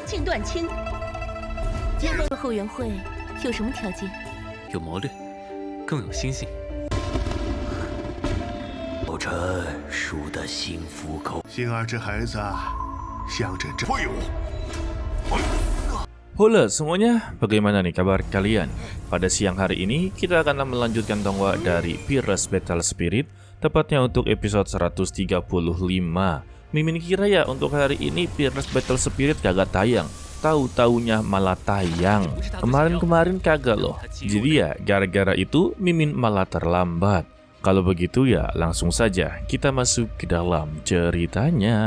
尽断亲。后援会有什么条件？有谋略，更有心性。老臣输得心服口。星儿这孩子象征着会武。 Halo semuanya, bagaimana nih kabar kalian? Pada siang hari ini, kita akan melanjutkan tongwa dari Pyrrhus Battle Spirit, tepatnya untuk episode 135. Mimin kira ya untuk hari ini Pyrrhus Battle Spirit kagak tayang. Tahu-taunya malah tayang. Kemarin-kemarin kagak loh. Jadi ya, gara-gara itu Mimin malah terlambat. Kalau begitu ya, langsung saja kita masuk ke dalam ceritanya.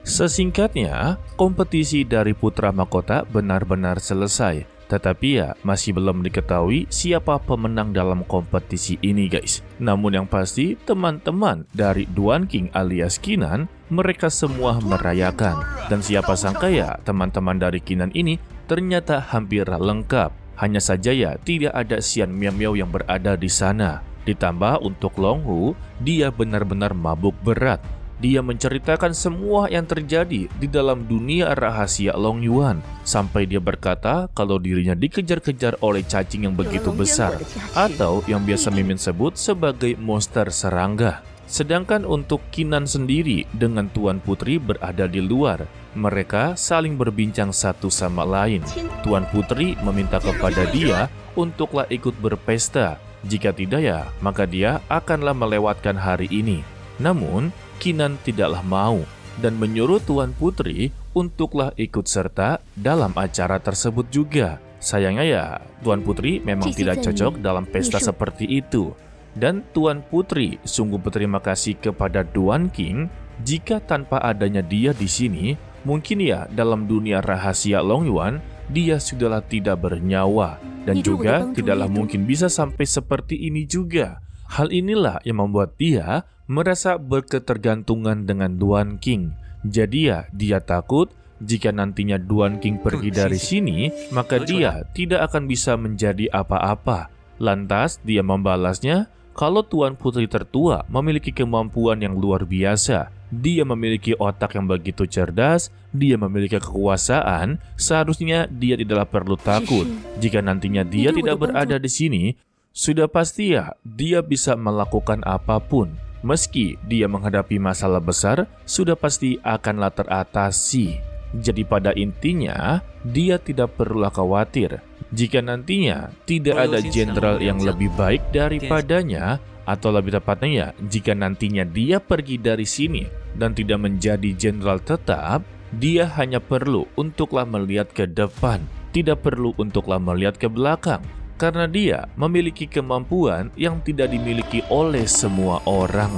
Sesingkatnya, kompetisi dari Putra Mahkota benar-benar selesai. Tetapi ya, masih belum diketahui siapa pemenang dalam kompetisi ini guys. Namun yang pasti, teman-teman dari Duan King alias Qinan, mereka semua merayakan. Dan siapa sangka ya, teman-teman dari Qinan ini ternyata hampir lengkap. Hanya saja ya, tidak ada Xian Miao Miao yang berada di sana. Ditambah untuk Long Hu, dia benar-benar mabuk berat. Dia menceritakan semua yang terjadi di dalam dunia rahasia Long Yuan. Sampai dia berkata kalau dirinya dikejar-kejar oleh cacing yang begitu besar. Atau yang biasa Mimin sebut sebagai monster serangga. Sedangkan untuk Qinan sendiri dengan Tuan Putri berada di luar. Mereka saling berbincang satu sama lain. Tuan Putri meminta kepada dia untuklah ikut berpesta. Jika tidak ya, maka dia akanlah melewatkan hari ini. Namun, Qinan tidaklah mau dan menyuruh Tuan Putri untuklah ikut serta dalam acara tersebut juga. Sayangnya ya, Tuan Putri memang tidak cocok dalam pesta seperti itu. Dan Tuan Putri sungguh berterima kasih kepada Duan King jika tanpa adanya dia di sini, mungkin ya dalam dunia rahasia Long Yuan, dia sudahlah tidak bernyawa dan juga tidaklah mungkin bisa sampai seperti ini juga. Hal inilah yang membuat dia merasa berketergantungan dengan Duan King. Jadi ya, dia takut jika nantinya Duan King pergi dari sini, maka dia tidak akan bisa menjadi apa-apa. Lantas dia membalasnya, kalau Tuan Putri tertua memiliki kemampuan yang luar biasa, dia memiliki otak yang begitu cerdas, dia memiliki kekuasaan, seharusnya dia tidaklah perlu takut. Jika nantinya dia tidak berada di sini, sudah pasti ya dia bisa melakukan apapun. Meski dia menghadapi masalah besar, sudah pasti akanlah teratasi. Jadi pada intinya, dia tidak perlulah khawatir. Jika nantinya tidak ada jenderal yang lebih baik daripadanya, atau lebih tepatnya ya, jika nantinya dia pergi dari sini dan tidak menjadi jenderal tetap, dia hanya perlu untuklah melihat ke depan, tidak perlu untuklah melihat ke belakang. Karena dia memiliki kemampuan yang tidak dimiliki oleh semua orang.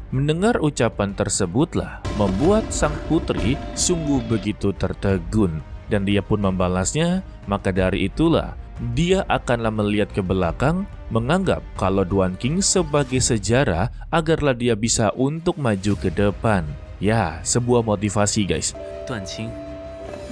Mendengar ucapan tersebutlah membuat sang putri sungguh begitu tertegun. Dan dia pun membalasnya, maka dari itulah dia akanlah melihat ke belakang, menganggap kalau Duan King sebagai sejarah agarlah dia bisa untuk maju ke depan. Ya, sebuah motivasi guys. Duan Qing,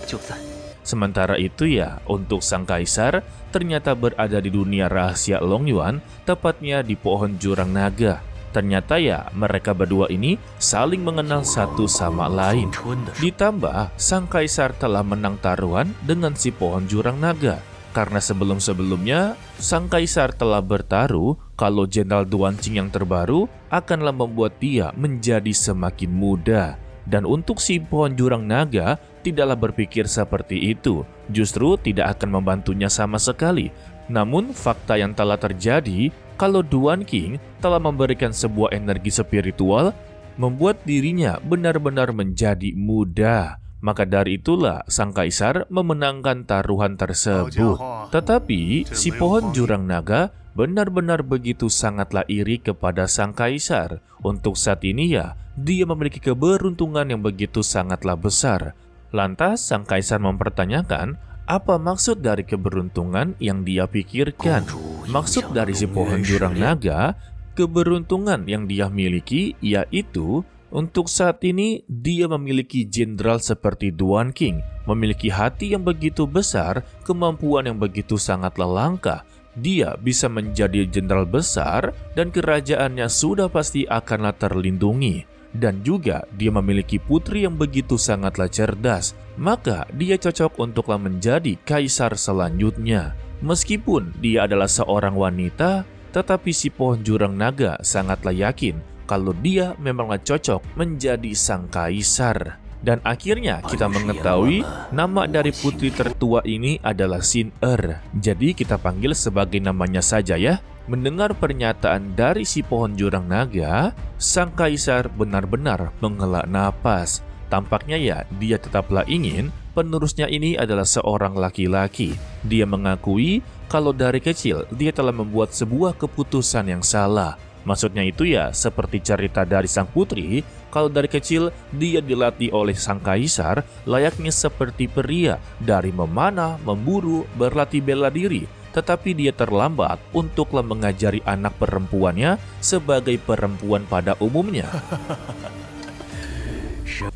就在。 Sementara itu ya, untuk sang kaisar ternyata berada di dunia rahasia Long Yuan, tepatnya di pohon jurang naga. Ternyata ya, mereka berdua ini saling mengenal satu sama lain. Ditambah, sang kaisar telah menang taruhan dengan si pohon jurang naga. Karena sebelum-sebelumnya, sang kaisar telah bertaruh kalau Jenderal Duan Qing yang terbaru akanlah membuat dia menjadi semakin muda. Dan untuk si pohon jurang naga tidaklah berpikir seperti itu, justru tidak akan membantunya sama sekali. Namun fakta yang telah terjadi kalau Duan King telah memberikan sebuah energi spiritual membuat dirinya benar-benar menjadi muda. Maka dari itulah sang kaisar memenangkan taruhan tersebut. Tetapi si pohon jurang naga benar-benar begitu sangatlah iri kepada sang kaisar. Untuk saat ini ya, dia memiliki keberuntungan yang begitu sangatlah besar. Lantas sang kaisar mempertanyakan, apa maksud dari keberuntungan yang dia pikirkan? Maksud dari si pohon jurang naga, keberuntungan yang dia miliki yaitu untuk saat ini dia memiliki jenderal seperti Duan King, memiliki hati yang begitu besar, kemampuan yang begitu sangatlah langka. Dia bisa menjadi jenderal besar dan kerajaannya sudah pasti akanlah terlindungi. dan juga dia memiliki putri yang begitu sangatlah cerdas, maka dia cocok untuklah menjadi kaisar selanjutnya. Meskipun dia adalah seorang wanita, tetapi si pohon jurang naga sangatlah yakin kalau dia memanglah cocok menjadi sang kaisar. Dan akhirnya kita mengetahui nama dari putri tertua ini adalah Xin-Er. Jadi kita panggil sebagai namanya saja ya. Mendengar pernyataan dari si pohon jurang naga, sang kaisar benar-benar menghela napas. Tampaknya ya dia tetaplah ingin penerusnya ini adalah seorang laki-laki. Dia mengakui kalau dari kecil dia telah membuat sebuah keputusan yang salah. Maksudnya itu ya seperti cerita dari sang putri, kalau dari kecil dia dilatih oleh sang kaisar layaknya seperti pria dari memanah, memburu, berlatih bela diri. Tetapi dia terlambat untuklah mengajari anak perempuannya sebagai perempuan pada umumnya.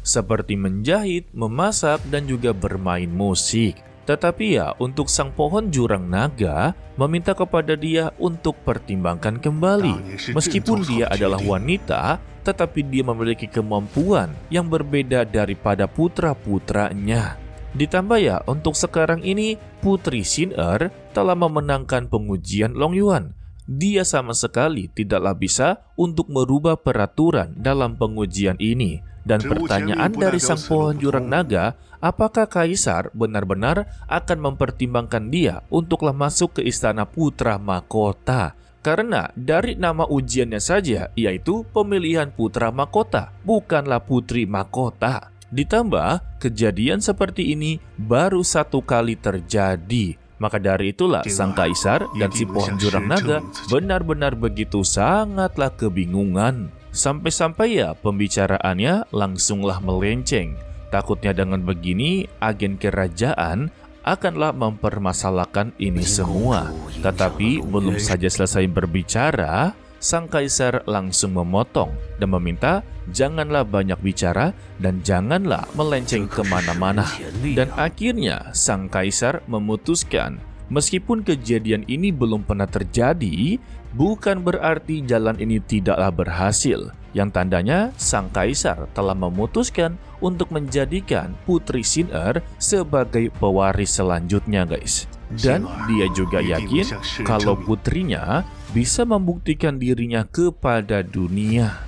Seperti menjahit, memasak, dan juga bermain musik. Tetapi ya, untuk sang pohon jurang naga meminta kepada dia untuk pertimbangkan kembali. Meskipun dia adalah wanita, tetapi dia memiliki kemampuan yang berbeda daripada putra-putranya. Ditambah ya, untuk sekarang ini, Putri Xin-Er telah memenangkan pengujian Long Yuan. Dia sama sekali tidaklah bisa untuk merubah peraturan dalam pengujian ini. Dan pertanyaan dari sang pohon jurang naga, apakah kaisar benar-benar akan mempertimbangkan dia untuklah masuk ke istana putra mahkota? Karena dari nama ujiannya saja, yaitu pemilihan putra mahkota, bukanlah putri mahkota. Ditambah, kejadian seperti ini baru satu kali terjadi. Maka dari itulah sang kaisar dan si pohon jurang naga benar-benar begitu sangatlah kebingungan. Sampai-sampai ya pembicaraannya langsunglah melenceng. Takutnya dengan begini agen kerajaan akanlah mempermasalahkan ini semua. Tetapi belum saja selesai berbicara, sang kaisar langsung memotong dan meminta janganlah banyak bicara dan janganlah melenceng kemana-mana. Dan akhirnya sang kaisar memutuskan, meskipun kejadian ini belum pernah terjadi, bukan berarti jalan ini tidaklah berhasil. Yang tandanya sang kaisar telah memutuskan untuk menjadikan Putri Xin-Er sebagai pewaris selanjutnya guys. Dan dia juga yakin kalau putrinya bisa membuktikan dirinya kepada dunia.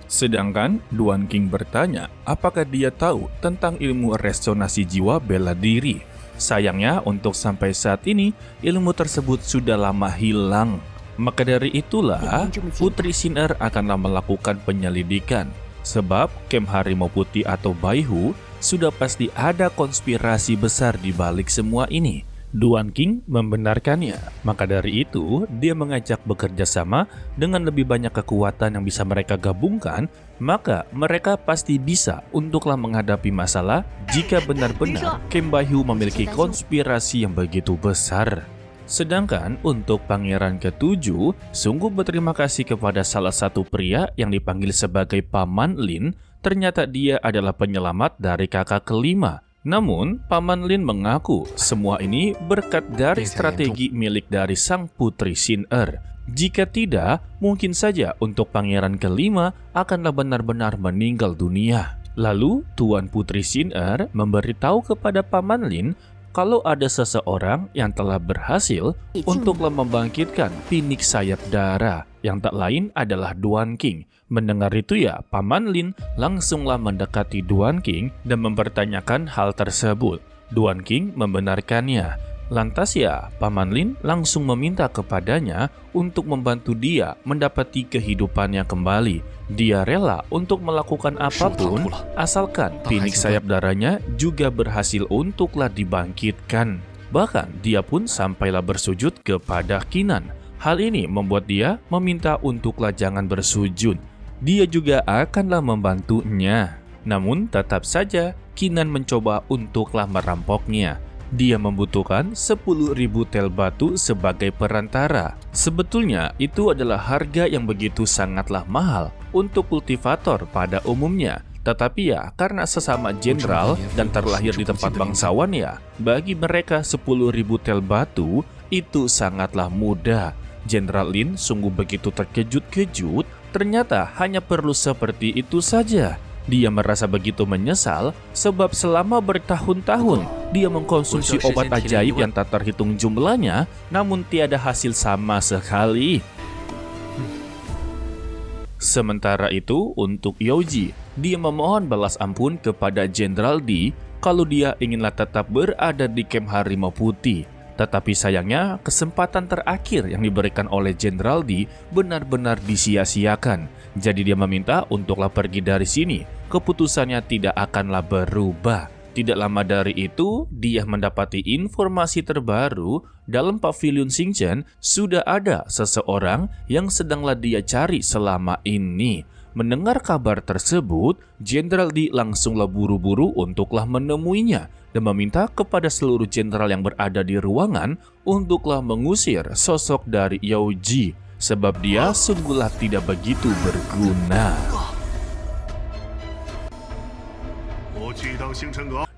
Sedangkan Duan King bertanya apakah dia tahu tentang ilmu resonansi jiwa bela diri. Sayangnya untuk sampai saat ini ilmu tersebut sudah lama hilang. Maka dari itulah Putri Xin-Er akanlah melakukan penyelidikan. Sebab Kem Harimau Putih atau Baihu sudah pasti ada konspirasi besar di balik semua ini. Duan King membenarkannya. Maka dari itu dia mengajak bekerja sama dengan lebih banyak kekuatan yang bisa mereka gabungkan. Maka mereka pasti bisa untuklah menghadapi masalah jika benar-benar Kem Baihu memiliki konspirasi yang begitu besar. Sedangkan untuk pangeran ke-7, sungguh berterima kasih kepada salah satu pria yang dipanggil sebagai Paman Lin. Ternyata dia adalah penyelamat dari kakak kelima. Namun, Paman Lin mengaku semua ini berkat dari strategi milik dari sang putri Xin-Er. Jika tidak, mungkin saja untuk pangeran kelima akanlah benar-benar meninggal dunia. Lalu, Tuan Putri Xin-Er memberitahu kepada Paman Lin kalau ada seseorang yang telah berhasil untuklah membangkitkan Phoenix sayap darah, yang tak lain adalah Duan King. Mendengar itu ya, Paman Lin langsunglah mendekati Duan King dan mempertanyakan hal tersebut. Duan King membenarkannya. Lantas ya, Paman Lin langsung meminta kepadanya untuk membantu dia mendapati kehidupannya kembali. Dia rela untuk melakukan apapun asalkan Phoenix sayap darahnya juga berhasil untuklah dibangkitkan. Bahkan dia pun sampailah bersujud kepada Kinan. Hal ini membuat dia meminta untuklah jangan bersujud. Dia juga akanlah membantunya. Namun tetap saja Kinan mencoba untuklah merampoknya. Dia membutuhkan 10.000 tel batu sebagai perantara. Sebetulnya itu adalah harga yang begitu sangatlah mahal untuk kultivator pada umumnya. Tetapi ya, karena sesama jenderal dan terlahir di tempat bangsawan ya, bagi mereka 10.000 tel batu itu sangatlah mudah. Jenderal Lin sungguh begitu terkejut-kejut, ternyata hanya perlu seperti itu saja. Dia merasa begitu menyesal sebab selama bertahun-tahun dia mengkonsumsi obat ajaib yang tak terhitung jumlahnya, namun tiada hasil sama sekali. Sementara itu, untuk Yaoji, dia memohon balas ampun kepada Jenderal Di kalau dia inginlah tetap berada di kamp Harimau Putih. Tetapi sayangnya, kesempatan terakhir yang diberikan oleh Jenderal Di benar-benar disia-siakan. Jadi dia meminta untuklah pergi dari sini. Keputusannya tidak akanlah berubah. Tidak lama dari itu, dia mendapati informasi terbaru dalam pavilion Xingchen sudah ada seseorang yang sedanglah dia cari selama ini. Mendengar kabar tersebut, Jenderal Di langsunglah buru-buru untuklah menemuinya dan meminta kepada seluruh jenderal yang berada di ruangan untuklah mengusir sosok dari Yaoji sebab dia sungguhlah tidak begitu berguna.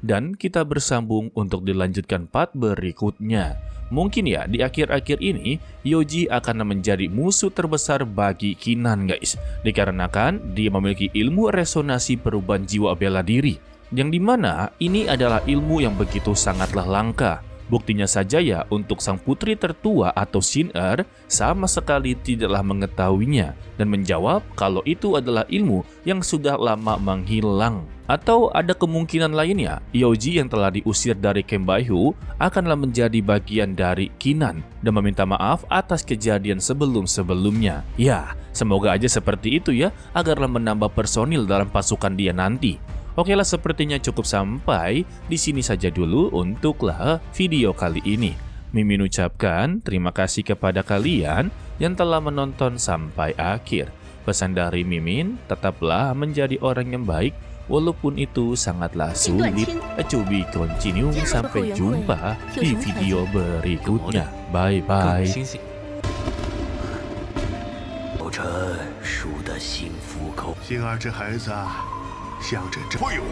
Dan kita bersambung untuk dilanjutkan part berikutnya. Mungkin ya di akhir-akhir ini Yaoji akan menjadi musuh terbesar bagi Qinan guys. Dikarenakan dia memiliki ilmu resonasi perubahan jiwa bela diri. Yang dimana ini adalah ilmu yang begitu sangatlah langka. Buktinya saja ya untuk sang putri tertua atau Xin Er sama sekali tidaklah mengetahuinya dan menjawab kalau itu adalah ilmu yang sudah lama menghilang. Atau ada kemungkinan lainnya, Yaoji yang telah diusir dari Camp Baihu akanlah menjadi bagian dari Qinan dan meminta maaf atas kejadian sebelum-sebelumnya. Ya, semoga aja seperti itu ya, agarlah menambah personil dalam pasukan dia nanti. Oke lah, sepertinya cukup sampai di sini saja dulu untuklah video kali ini. Mimin ucapkan terima kasih kepada kalian yang telah menonton sampai akhir. Pesan dari Mimin, tetaplah menjadi orang yang baik walaupun itu sangatlah sulit. To be continue, sampai jumpa di video berikutnya. Bye 更有 bye. 星星。小臣输得心服口星儿这孩子，象征着会有。